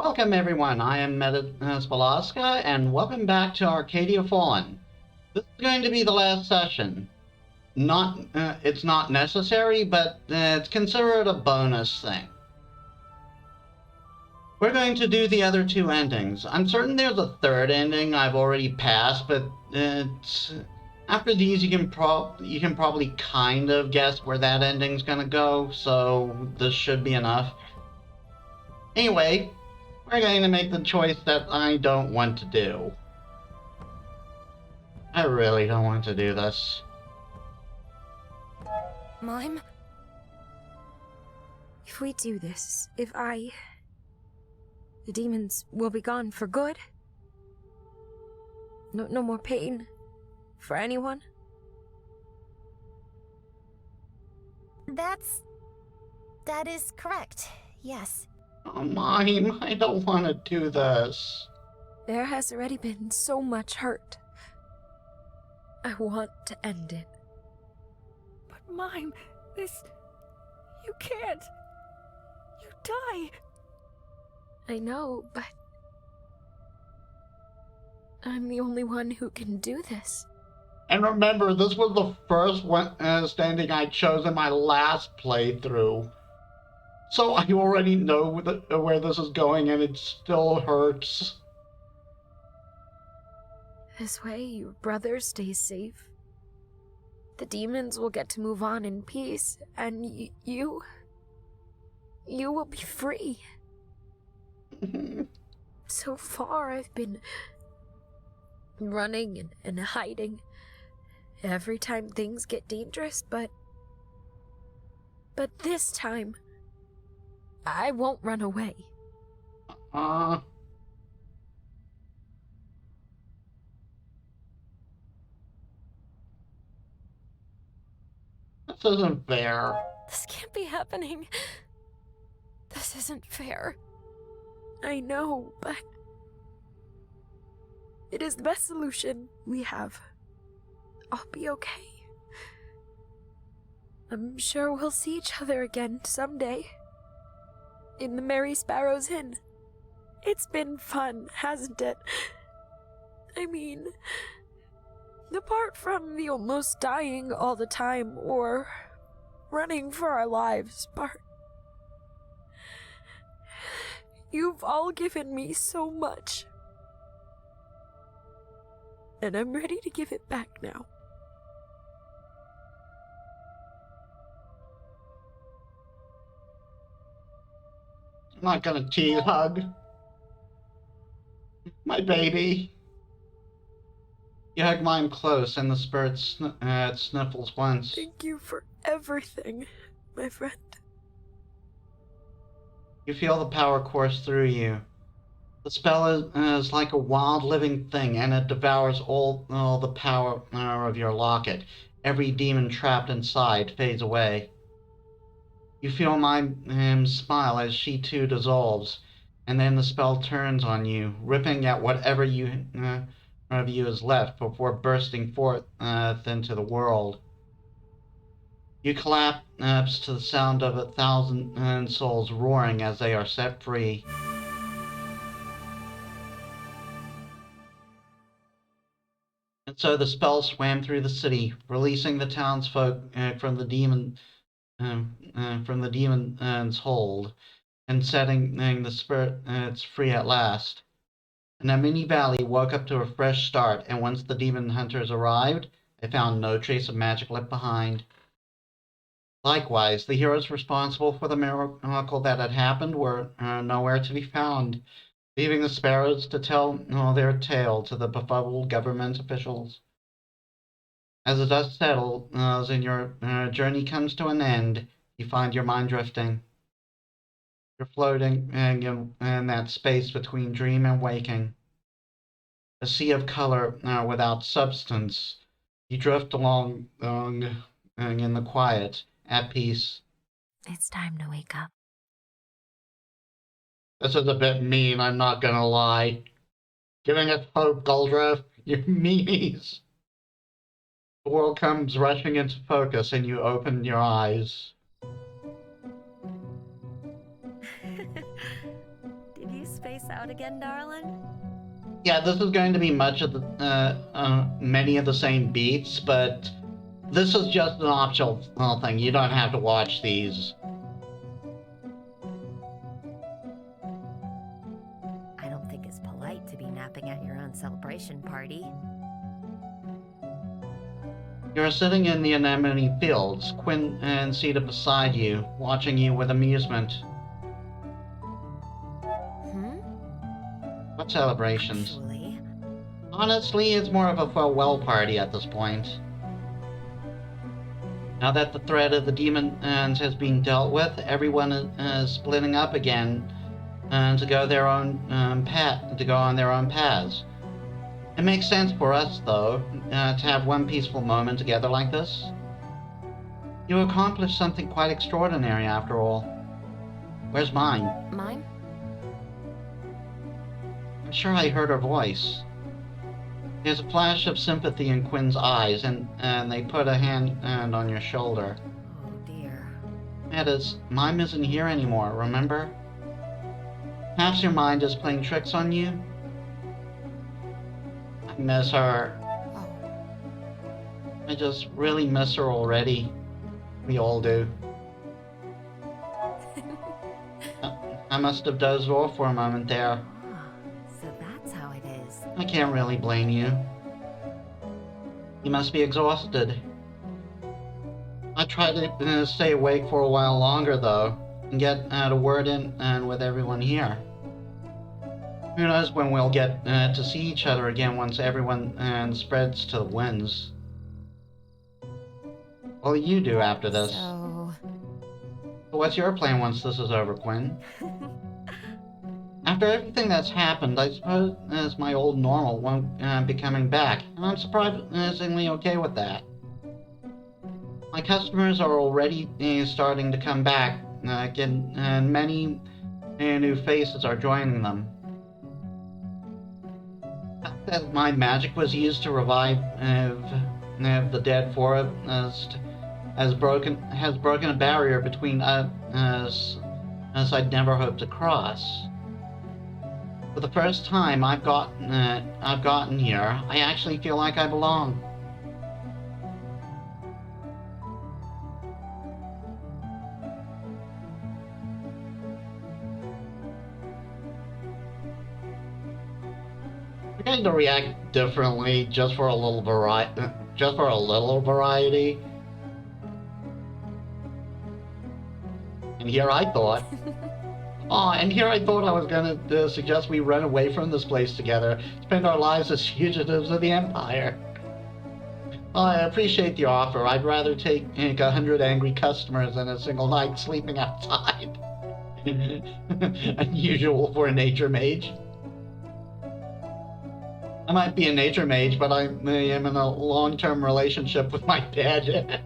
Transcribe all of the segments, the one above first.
Welcome everyone, I am Metis Balaska, and welcome back to Arcadia Fallen. This is going to be the last session. It's not necessary, but it's considered a bonus thing. We're going to do the other two endings. I'm certain there's a third ending I've already passed, but after these you can probably kind of guess where that ending's gonna go, so this should be enough. Anyway, we're going to make the choice that I don't want to do. I really don't want to do this. Mime? If we do this, the demons will be gone for good? No more pain for anyone? That is correct, yes. Oh, Mime, I don't want to do this. There has already been so much hurt. I want to end it. But Mime, you can't. You die. I know, but I'm the only one who can do this. And remember, this was the first standing I chose in my last playthrough. So I already know where this is going, and it still hurts. This way, your brother stays safe. The demons will get to move on in peace, and you will be free. So far, I've been running and hiding every time things get dangerous, but this time, I won't run away. This isn't fair. This can't be happening. This isn't fair. I know, but it is the best solution we have. I'll be okay. I'm sure we'll see each other again someday. In the Merry Sparrow's Inn. It's been fun, hasn't it? I mean, apart from the almost dying all the time or running for our lives part. You've all given me so much. And I'm ready to give it back now. I'm not gonna tease hug. My baby. You hug mine close, and the spirit sniffles once. Thank you for everything, my friend. You feel the power course through you. The spell is like a wild living thing, and it devours all the power of your locket. Every demon trapped inside fades away. You feel Mime smile as she too dissolves, and then the spell turns on you, ripping at whatever of you is left before bursting forth into the world. You collapse to the sound of 1,000 souls roaring as they are set free. And so the spell swam through the city, releasing the townsfolk from the demon's hold, and setting the spirits free at last. And the mini valley woke up to a fresh start, and once the demon hunters arrived, they found no trace of magic left behind. Likewise, the heroes responsible for the miracle that had happened were nowhere to be found, leaving the sparrows to tell their tale to the befuddled government officials. As the dust settles and your journey comes to an end, you find your mind drifting. You're floating in that space between dream and waking. A sea of color without substance. You drift along in the quiet, at peace. It's time to wake up. This is a bit mean, I'm not gonna lie. Giving us hope, Galdra, you meanies. The world comes rushing into focus and you open your eyes. Did you space out again, darling? Yeah, this is going to be much of the many of the same beats, but this is just an optional thing. You don't have to watch these. I don't think it's polite to be napping at your own celebration party. You're sitting in the anemone fields, Quinn and seated beside you, watching you with amusement. What celebrations? Actually, Honestly, it's more of a farewell party at this point. Now that the threat of the demons has been dealt with, everyone is splitting up again to go their own on their own paths. It makes sense for us, though, to have one peaceful moment together like this. You accomplished something quite extraordinary, after all. Where's Mime? Mime? I'm sure I heard her voice. There's a flash of sympathy in Quinn's eyes, and they put a hand on your shoulder. Oh dear. Metis, Mime isn't here anymore, remember? Perhaps your mind is playing tricks on you? I miss her. Oh. I just really miss her already. We all do. I must have dozed off for a moment there. So that's how it is. I can't really blame you. You must be exhausted. I tried to stay awake for a while longer, though, and get a word in with everyone here. Who knows when we'll get to see each other again once everyone spreads to the winds. What will you do after this? So... What's your plan once this is over, Quinn? After everything that's happened, I suppose my old normal won't be coming back, and I'm surprisingly okay with that. My customers are already starting to come back, and many new faces are joining them. That my magic was used to revive the dead forest has broken a barrier between us I'd never hoped to cross. For the first time I've gotten here, I actually feel like I belong. We're going to react differently just for a little variety. And here I thought I was going to suggest we run away from this place together, spend our lives as fugitives of the Empire. I appreciate the offer. I'd rather take 100 angry customers than a single night sleeping outside. Unusual for a nature mage. I might be a nature mage, but I am in a long-term relationship with my dad.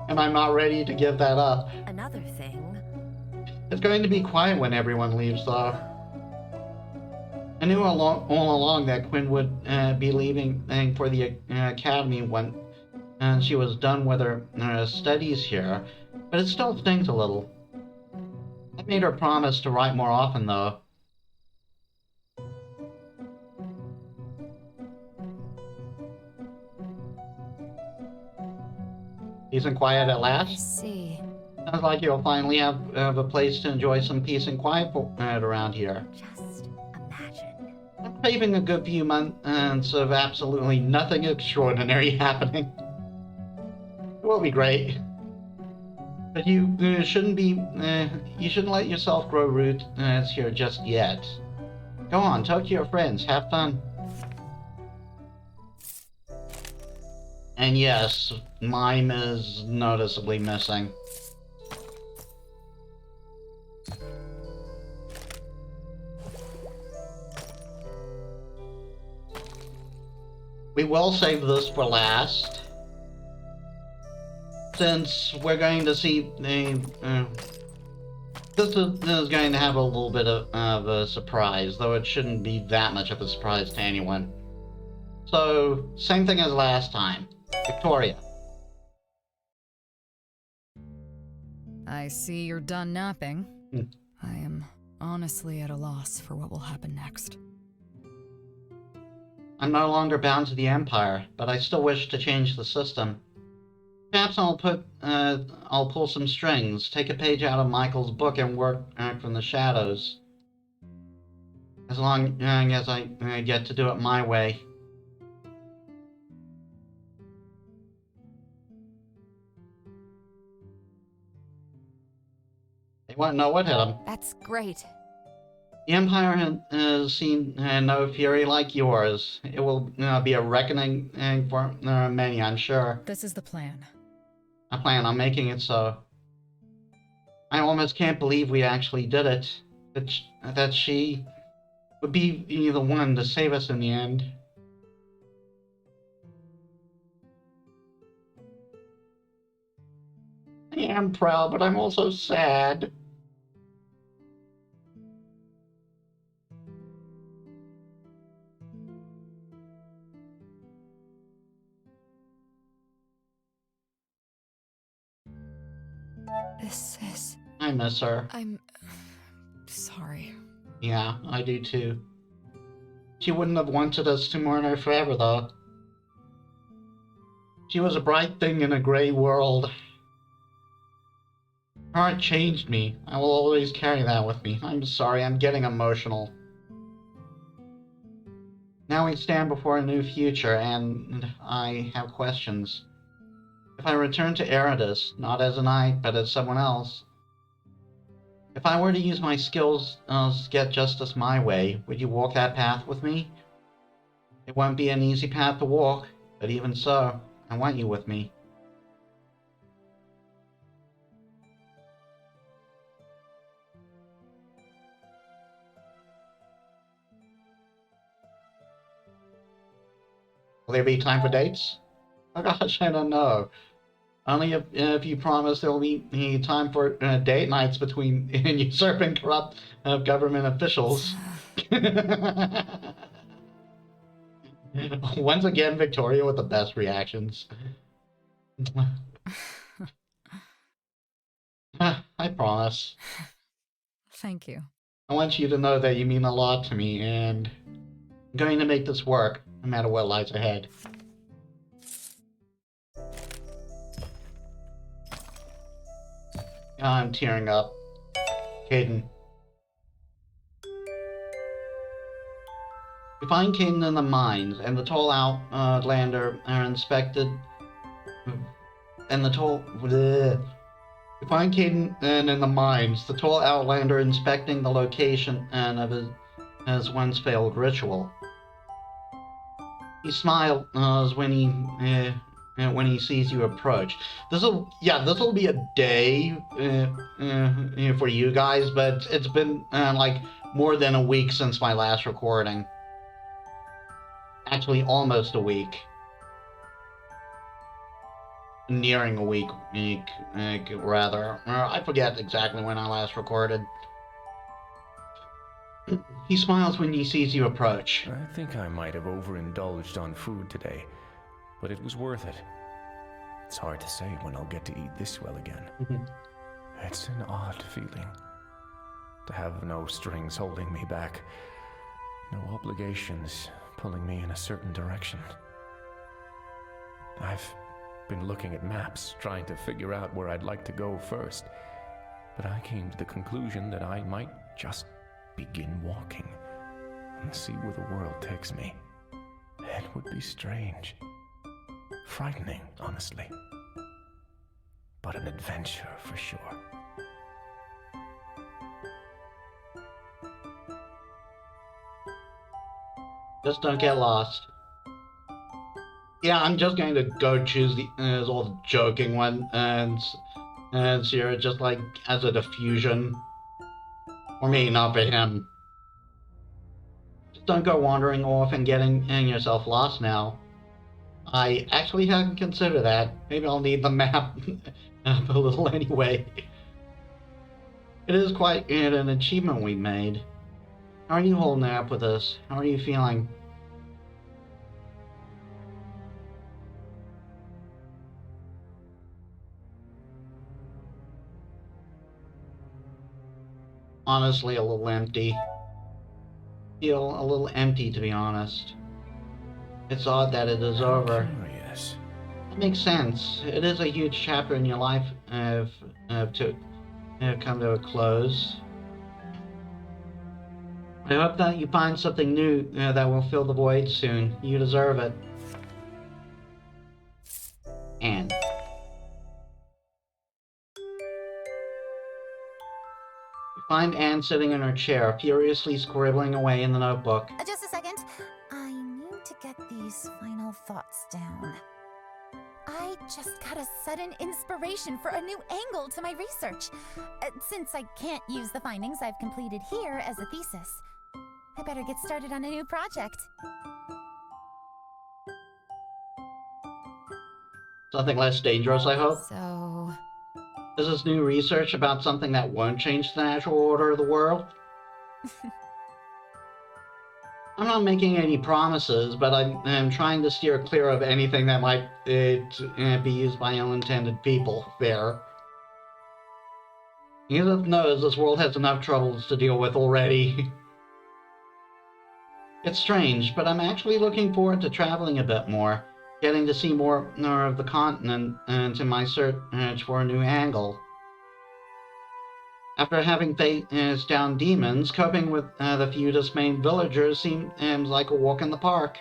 And I'm not ready to give that up. Another thing. It's going to be quiet when everyone leaves, though. I knew all along that Quinn would be leaving for the academy when she was done with her studies here, but it still stings a little. I made her promise to write more often, though. Peace and quiet at I last? see. Sounds like you'll finally have a place to enjoy some peace and quiet around here. Just imagine. I'm craving a good few months of absolutely nothing extraordinary happening. It will be great. But you shouldn't let yourself grow roots here just yet. Go on, talk to your friends, have fun. And yes, Mime is noticeably missing. We will save this for last, since we're going to see this is going to have a little bit of a surprise, though it shouldn't be that much of a surprise to anyone. So, same thing as last time. Victoria. I see you're done napping. I am honestly at a loss for what will happen next. I'm no longer bound to the Empire, but I still wish to change the system. Perhaps I'll pull some strings, take a page out of Michael's book and work from the shadows. As long as I get to do it my way. They won't know what hit them. That's great. The Empire has seen no fury like yours. It will be a reckoning for many, I'm sure. This is the plan. I plan on making it so. I almost can't believe we actually did it. That she would be the one to save us in the end. I am proud, but I'm also sad. This is... I miss her. I'm... sorry. Yeah, I do too. She wouldn't have wanted us to mourn her forever, though. She was a bright thing in a gray world. Her art changed me. I will always carry that with me. I'm sorry, I'm getting emotional. Now we stand before a new future, and I have questions. If I return to Eridus, not as a knight, but as someone else, if I were to use my skills to get justice my way, would you walk that path with me? It won't be an easy path to walk, but even so, I want you with me. Will there be time for dates? Oh gosh, I don't know. Only if you promise there will be time for date nights between usurping corrupt government officials. Once again, Victoria with the best reactions. I promise. Thank you. I want you to know that you mean a lot to me, and I'm going to make this work, no matter what lies ahead. I'm tearing up. Caden. We find Caden in the mines, and the tall outlander are inspected. And the tall. Bleh. We find Caden in the mines, the tall outlander inspecting the location of his once failed ritual. He smiles when he sees you approach. This'll be a day for you guys, but it's been like more than a week since my last recording. Actually, almost a week. Nearing a week, rather. I forget exactly when I last recorded. He smiles when he sees you approach. I think I might have overindulged on food today, but it was worth it. It's hard to say when I'll get to eat this well again. It's an odd feeling. To have no strings holding me back. No obligations pulling me in a certain direction. I've been looking at maps, trying to figure out where I'd like to go first. But I came to the conclusion that I might just begin walking and see where the world takes me. It would be strange. Frightening, honestly. But an adventure for sure. Just don't get lost. Yeah, I'm just going to go choose the all the joking one and Sierra just like as a diffusion. Or maybe not for him. Just don't go wandering off and getting yourself lost now. I actually hadn't considered that. Maybe I'll need the map a little anyway. It is quite an achievement we made. How are you holding up with this? How are you feeling? honestly a little empty. Feel a little empty, to be honest. It's odd that it is over. Curious. It makes sense. It is a huge chapter in your life to come to a close. I hope that you find something new that will fill the void soon. You deserve it. And you find Anne sitting in her chair, furiously scribbling away in the notebook. Just a second. I need to get these final thoughts down. I just got a sudden inspiration for a new angle to my research. Since I can't use the findings I've completed here as a thesis, I better get started on a new project. Something less dangerous, I hope. So, Is this new research about something that won't change the natural order of the world? I'm not making any promises, but I'm trying to steer clear of anything that might be used by ill-intended people. There. Edith knows this world has enough troubles to deal with already. It's strange, but I'm actually looking forward to traveling a bit more, getting to see more of the continent and in my search for a new angle. After having faced down demons, coping with the few dismayed villagers seems like a walk in the park.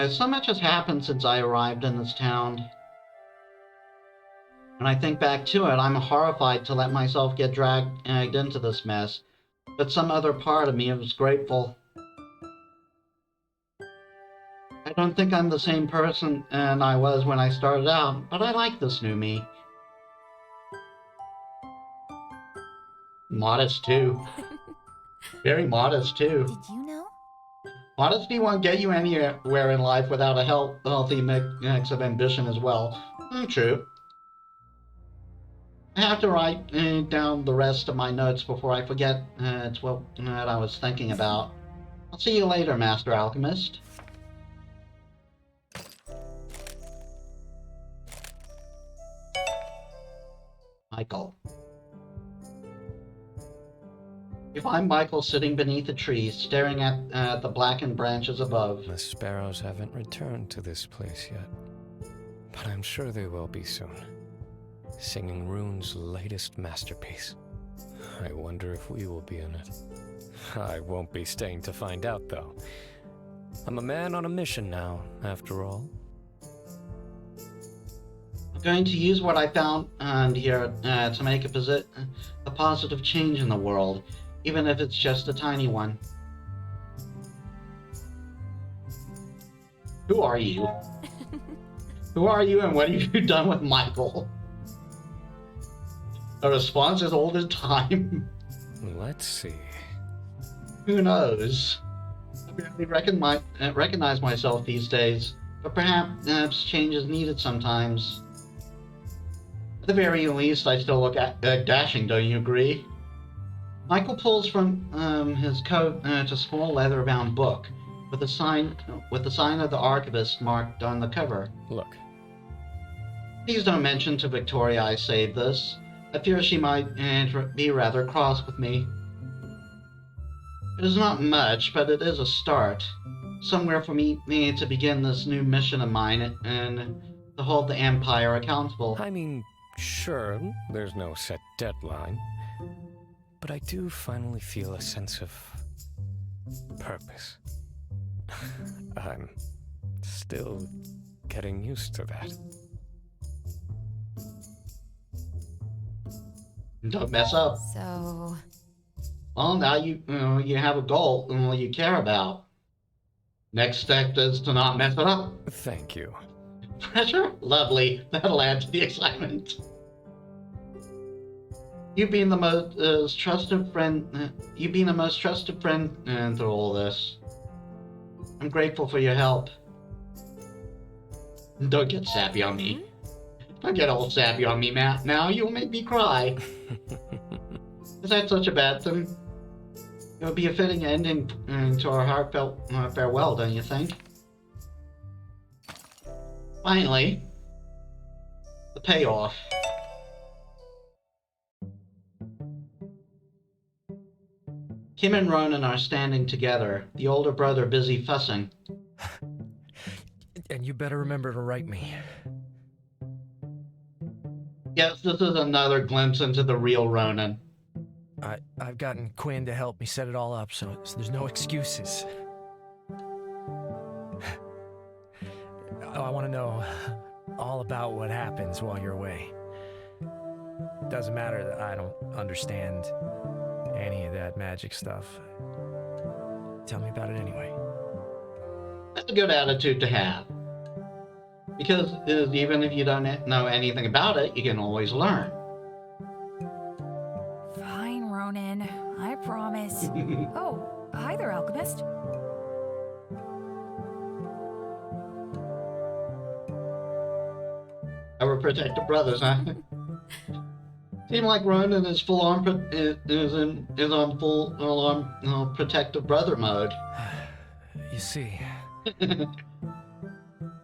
So much has happened since I arrived in this town. When I think back to it, I'm horrified to let myself get dragged into this mess, but some other part of me is grateful. I don't think I'm the same person I was when I started out, but I like this new me. Modest, too. Very modest, too. Did you know? Modesty won't get you anywhere in life without a healthy mix of ambition as well. True. I have to write down the rest of my notes before I forget it's what I was thinking about. I'll see you later, Master Alchemist. Michael. You find Michael sitting beneath a tree, staring at the blackened branches above. The sparrows haven't returned to this place yet, but I'm sure they will be soon. Singing Rune's latest masterpiece. I wonder if we will be in it. I won't be staying to find out, though. I'm a man on a mission now, after all. I'm going to use what I found here to make a positive change in the world, even if it's just a tiny one. Who are you? Who are you and what have you done with Michael? A response is all the time. Let's see. Who knows? I barely recognize myself these days, but perhaps change is needed sometimes. At the very least, I still look dashing, don't you agree? Michael pulls from his coat a small leather-bound book with the sign of the archivist marked on the cover. Look. Please don't mention to Victoria I saved this. I fear she might be rather cross with me. It is not much, but it is a start. Somewhere for me to begin this new mission of mine and to hold the Empire accountable. I mean, sure, there's no set deadline, but I do finally feel a sense of purpose. I'm still getting used to that. Don't mess up. so... Well, now you have a goal you care about. Next step is to not mess it up. True. you. Pressure? Lovely. That'll add to the excitement. You've been the most trusted friend. You've been the most trusted friend through all this. I'm grateful for your help. Don't get sappy on me. Don't get all sappy on me, Matt. Now you'll make me cry. Is that such a bad thing? It would be a fitting ending to our heartfelt farewell, don't you think? Finally, the payoff. Kim and Ronin are standing together, the older brother busy fussing. And you better remember to write me. Yes, this is another glimpse into the real Ronin. I've gotten Quinn to help me set it all up, so there's no excuses. I want to know all about what happens while you're away. Doesn't matter that I don't understand any of that magic stuff. Tell me about it anyway. That's a good attitude to have. Because even if you don't know anything about it, you can always learn. Fine, Ronin. I promise. Oh, hi there, Alchemist. Our protective brothers, huh? Seem like Ronin is is on full-on protective brother mode. You see. I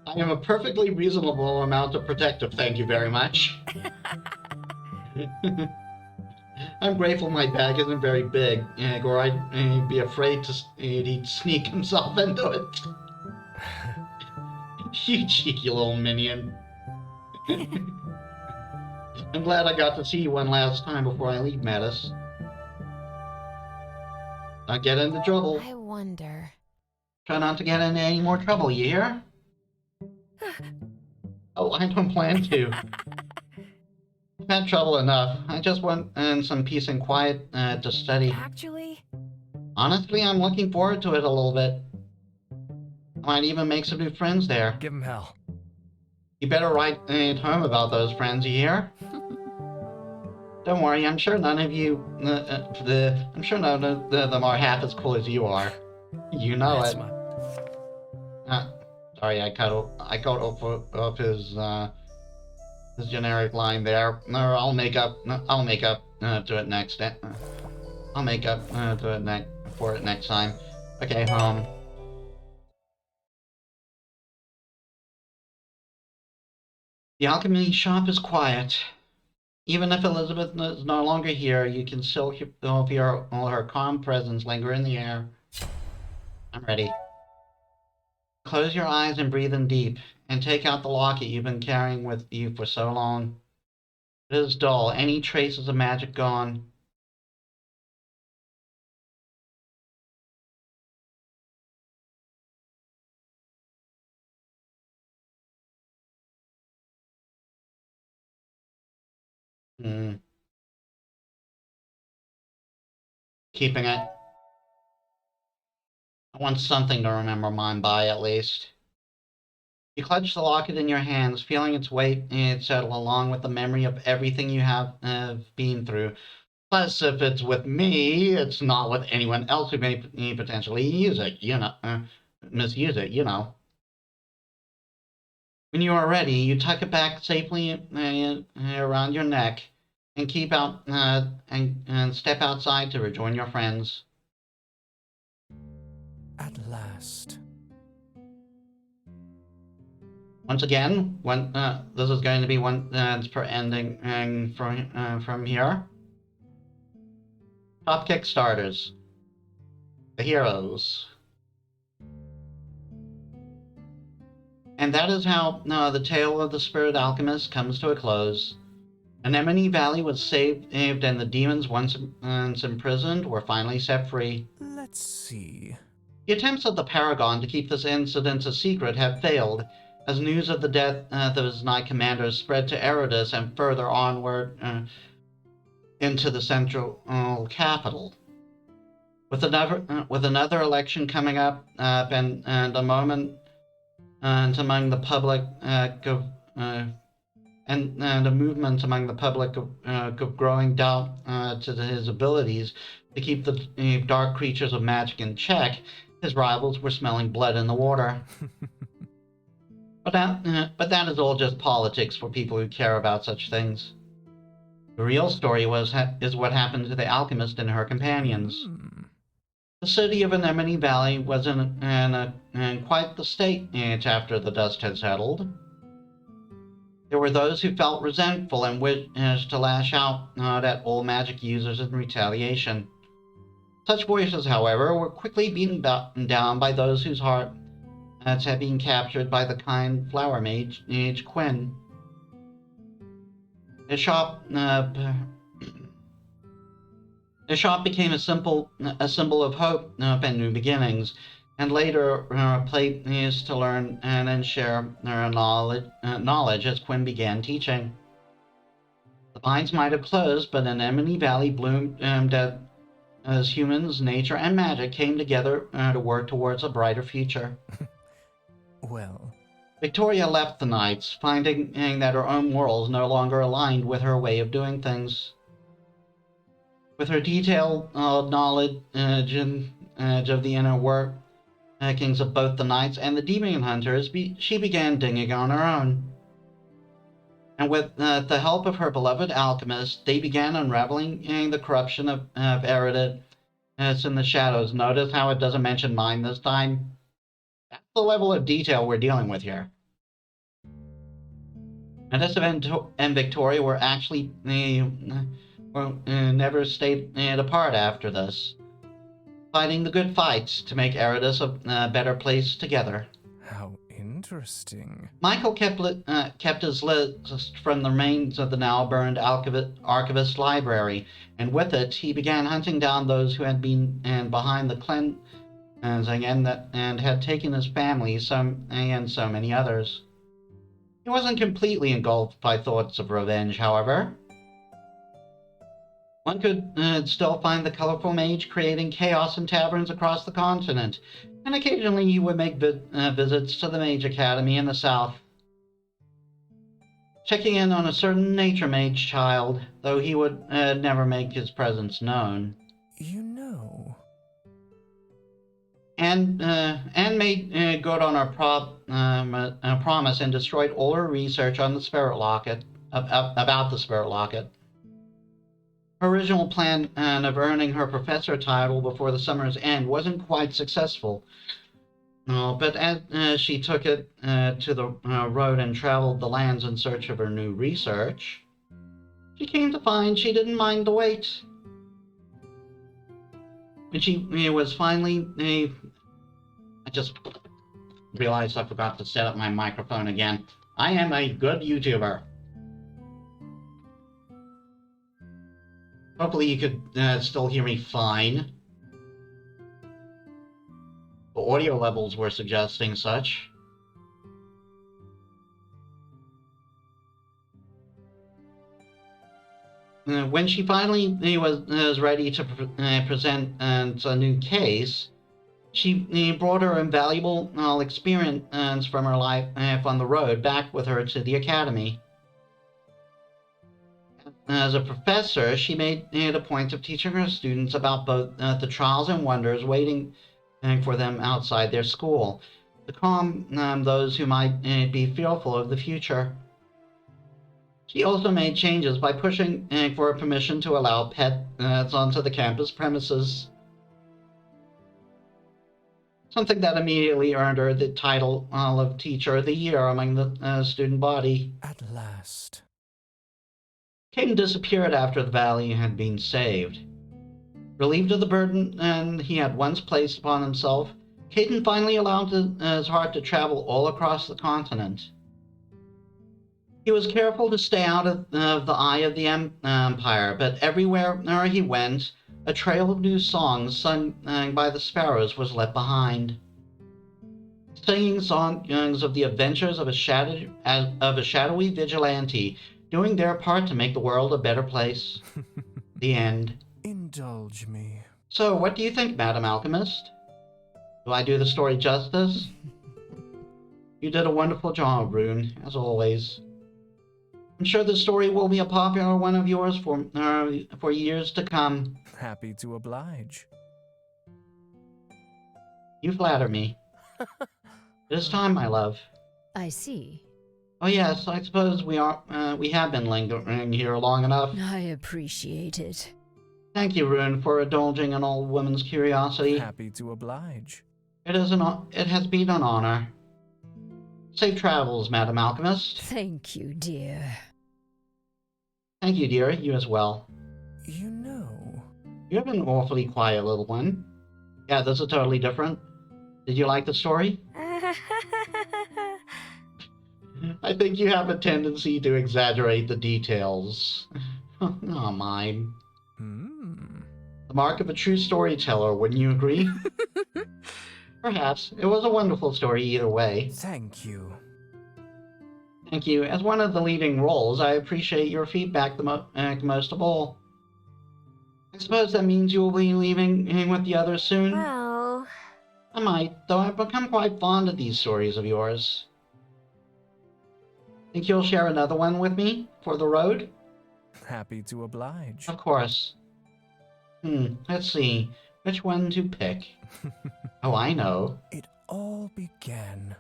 am a perfectly reasonable amount of protective, thank you very much. I'm grateful my bag isn't very big, or I'd be afraid he'd sneak himself into it. You cheeky little minion. I'm glad I got to see you one last time before I leave, Metis. Not get into trouble. I wonder. Try not to get into any more trouble, you hear? Oh, I don't plan to. I've had trouble enough. I just want some peace and quiet to study. Actually, Honestly, I'm looking forward to it a little bit. I might even make some new friends there. Give him hell. You better write home about those friends, you hear? Don't worry, I'm sure none of you, I'm sure none of them are half as cool as you are. You know That's it. Sorry, I cut off his generic line there. No, I'll make up to it next. I'll make up to it for it next time. Okay, The Alchemy Shop is quiet. Even if Elizabeth is no longer here, you can still hear all her calm presence linger in the air. I'm ready. Close your eyes and breathe in deep, and take out the locket you've been carrying with you for so long. It is dull, any traces of magic gone. Keeping it. I want something to remember mine by, at least. You clutch the locket in your hands, feeling its weight settle along with the memory of everything you have been through. Plus, if it's with me, it's not with anyone else who may potentially use it, misuse it, you know. When you are ready, you tuck it back safely around your neck and keep out and step outside to rejoin your friends. At last. Once again, this is going to be one per ending from here. Top Kickstarters. The heroes. And that is how the tale of the Spirit Alchemist comes to a close. Anemone Valley was saved, and the demons once imprisoned were finally set free. Let's see. The attempts of the Paragon to keep this incident a secret have failed, as news of the death of his Knight Commanders spread to Eridus and further onward into the central capital. With another election coming up, and a moment among the public and a movement among the public of growing doubt to his abilities to keep the dark creatures of magic in check, his rivals were smelling blood in the water. But that is all just politics for people who care about such things. The real story is what happened to the alchemist and her companions. The city of Anemone Valley was in quite the state after the dust had settled. There were those who felt resentful and wished to lash out at all magic users in retaliation. Such voices, however, were quickly beaten down by those whose hearts had been captured by the kind flower mage Quinn. The shop became a symbol of hope and new beginnings, and later a place to learn and share knowledge as Quinn began teaching. The mines might have closed, but an Emily Valley bloomed as humans, nature, and magic came together to work towards a brighter future. Well, Victoria left the Knights, finding that her own morals no longer aligned with her way of doing things. With her detailed knowledge of the inner workings of both the Knights and the Demon Hunters, she began digging on her own. And with the help of her beloved alchemist, they began unraveling the corruption of Eridus in the shadows. Notice how it doesn't mention Mime this time? That's the level of detail we're dealing with here. Metis and Victoria were actually never stayed apart after this, fighting the good fights to make Eridus a better place together. how interesting. Michael kept his list from the remains of the now-burned archivist library, and with it he began hunting down those who had been behind the cleansing and had taken his family and so many others. He wasn't completely engulfed by thoughts of revenge, however. One could still find the colorful mage creating chaos in taverns across the continent, and occasionally he would make visits to the Mage Academy in the south, checking in on a certain nature mage child, though he would never make his presence known. You know... And made good on her promise and destroyed all her research on the Spirit Locket, about the Spirit Locket. Her original plan of earning her professor title before the summer's end wasn't quite successful, but as she took it to the road and traveled the lands in search of her new research, she came to find she didn't mind the wait. When she was finally... I just realized I forgot to set up my microphone again. I am a good YouTuber. Hopefully you could still hear me fine. The audio levels were suggesting such. When she finally was ready to present a new case, she brought her invaluable experience from her life on the road back with her to the academy. As a professor, she made a point of teaching her students about both the trials and wonders waiting for them outside their school, to calm those who might be fearful of the future. She also made changes by pushing for permission to allow pets onto the campus premises, something that immediately earned her the title of Teacher of the Year among the student body. At last. Caden disappeared after the valley had been saved. Relieved of the burden he had once placed upon himself, Caden finally allowed his heart to travel all across the continent. He was careful to stay out of the eye of the Empire, but everywhere he went, a trail of new songs sung by the sparrows was left behind. Singing songs of the adventures of a shadowy vigilante, doing their part to make the world a better place. The end. Indulge me. So, what do you think, Madam Alchemist? Do I do the story justice? You did a wonderful job, Rune, as always. I'm sure the story will be a popular one of yours for years to come. Happy to oblige. You flatter me. It is time, my love. I see. Oh yes, I suppose we have been lingering here long enough. I appreciate it. Thank you, Rune, for indulging an old woman's curiosity. Happy to oblige. It has been an honor. Safe travels, Madam Alchemist. Thank you, dear. Thank you, dear. You as well. You know... You have an awfully quiet little one. Yeah, this is totally different. Did you like the story? I think you have a tendency to exaggerate the details. Oh, Mime. The mark of a true storyteller, wouldn't you agree? Perhaps. It was a wonderful story either way. Thank you. Thank you. As one of the leading roles, I appreciate your feedback most of all. I suppose that means you will be leaving with the others soon? Well... I might, though I've become quite fond of these stories of yours. Think you'll share another one with me for the road? Happy to oblige. Of course. Let's see. Which one to pick? Oh, I know. It all began.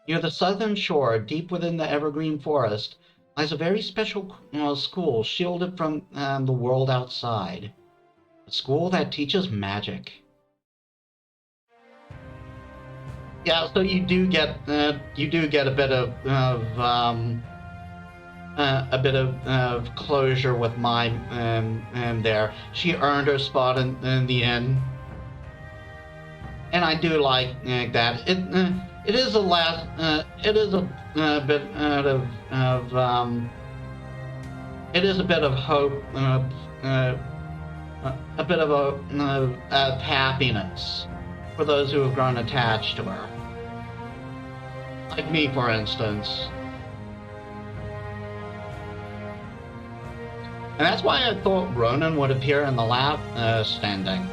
Near the southern shore, deep within the evergreen forest, lies a very special school shielded from the world outside. A school that teaches magic. Yeah, so you do get a bit of closure with Mime and there. She earned her spot in the end, and I do like that. It is a bit of hope, a bit of happiness for those who have grown attached to her. Like me, for instance. And that's why I thought Ronin would appear in the lab standing.